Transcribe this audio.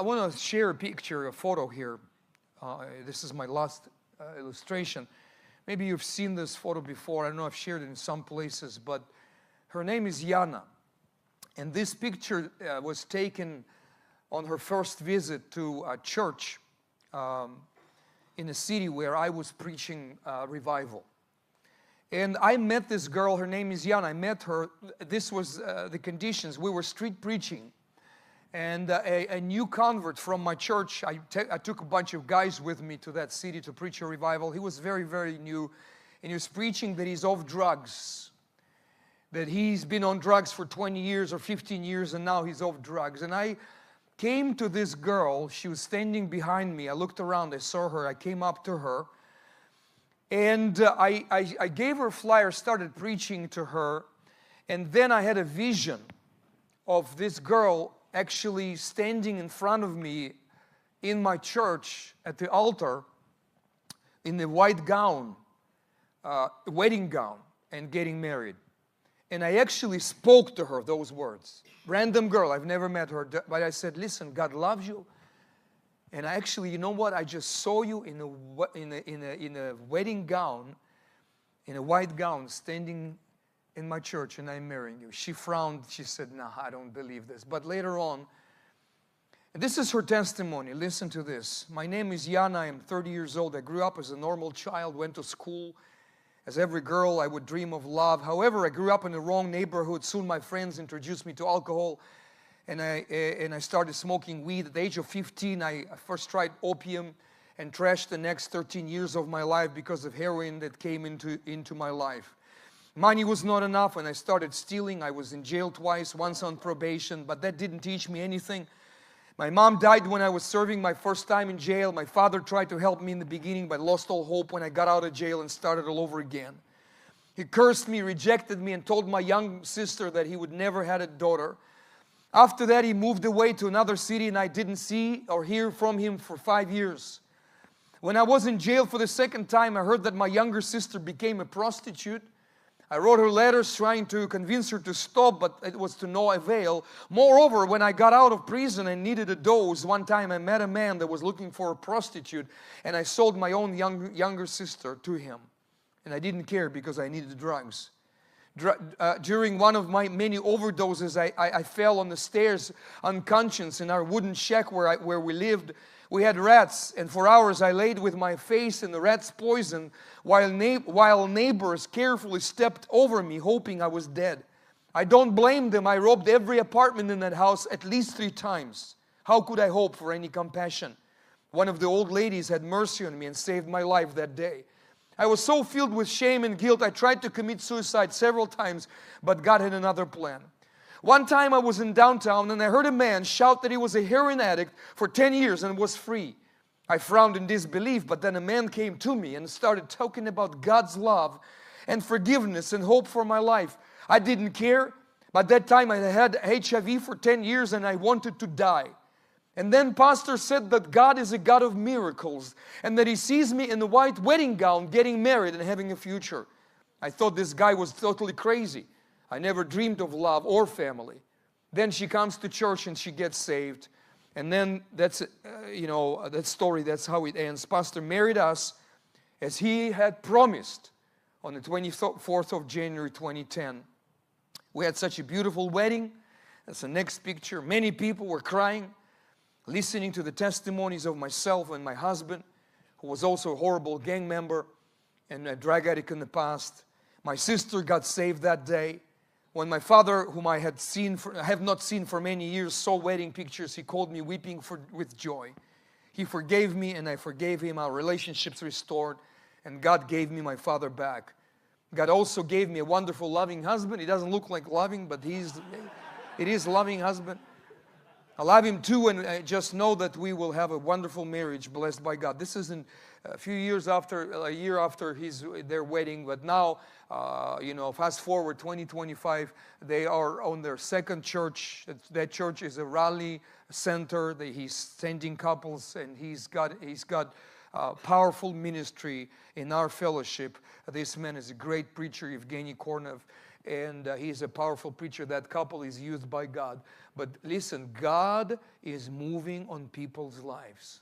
I want to share a picture, a photo here. This is my last illustration. Maybe you've seen this photo before. I don't know, I've shared it in some places, but her name is Jana. And this picture was taken on her first visit to a church in a city where I was preaching revival. And I met this girl, her name is Jana. I met her, this was the conditions. We were street preaching. And a new convert from my church, I took a bunch of guys with me to that city to preach a revival. He was very, very new. And he was preaching that he's off drugs. That he's been on drugs for 20 years or 15 years and now he's off drugs. And I came to this girl. She was standing behind me. I looked around. I saw her. I came up to her. And I gave her a flyer, started preaching to her. And then I had a vision of this girl actually standing in front of me in my church at the altar in a white gown, wedding gown, and getting married. And I actually spoke to her those words. Random girl, I've never met her, but I said, listen, God loves you. And I actually, you know what? I just saw you in a wedding gown, in a white gown, standing in my church, and I'm marrying you. She frowned. She said, no, I don't believe this. But later on, and this is her testimony. Listen to this. My name is Jana. I'm 30 years old. I grew up as a normal child, went to school. As every girl, I would dream of love. However, I grew up in the wrong neighborhood. Soon my friends introduced me to alcohol, and I started smoking weed. At the age of 15, I first tried opium and trashed the next 13 years of my life because of heroin that came into my life. Money was not enough, and I started stealing. I was in jail twice, once on probation, but that didn't teach me anything. My mom died when I was serving my first time in jail. My father tried to help me in the beginning, but lost all hope when I got out of jail and started all over again. He cursed me, rejected me, and told my young sister that he would never have a daughter. After that, he moved away to another city, and I didn't see or hear from him for 5 years. When I was in jail for the second time, I heard that my younger sister became a prostitute. I wrote her letters trying to convince her to stop, but it was to no avail. Moreover, when I got out of prison and needed a dose, one time I met a man that was looking for a prostitute, and I sold my own younger sister to him. And I didn't care because I needed drugs. During one of my many overdoses, I fell on the stairs unconscious in our wooden shack where we lived. We had rats, and for hours I laid with my face in the rat's poison while neighbors carefully stepped over me, hoping I was dead. I don't blame them. I robbed every apartment in that house at least 3 times. How could I hope for any compassion? One of the old ladies had mercy on me and saved my life that day. I was so filled with shame and guilt, I tried to commit suicide several times, but God had another plan. One time I was in downtown and I heard a man shout that he was a heroin addict for 10 years and was free. I frowned in disbelief, but then a man came to me and started talking about God's love and forgiveness and hope for my life. I didn't care. By that time I had HIV for 10 years and I wanted to die. And then pastor said that God is a God of miracles and that he sees me in the white wedding gown getting married and having a future. I thought this guy was totally crazy. I never dreamed of love or family. Then she comes to church and she gets saved. And then that's, that story, that's how it ends. Pastor married us as he had promised on the 24th of January 2010. We had such a beautiful wedding. That's the next picture. Many people were crying, listening to the testimonies of myself and my husband, who was also a horrible gang member and a drug addict in the past. My sister got saved that day. When my father, whom I have not seen for many years, saw wedding pictures, he called me weeping with joy. He forgave me and I forgave him. Our relationships restored and God gave me my father back. God also gave me a wonderful, loving husband. He doesn't look like loving, but it is a loving husband. I love him too, and I just know that we will have a wonderful marriage blessed by God. This is a year after their wedding, but now, fast forward 2025, they are on their second church. That church is a rally center. He's sending couples, and he's got powerful ministry in our fellowship. This man is a great preacher, Evgeny Kornev. and he's a powerful preacher. That couple is used by God. But listen, God is moving on people's lives.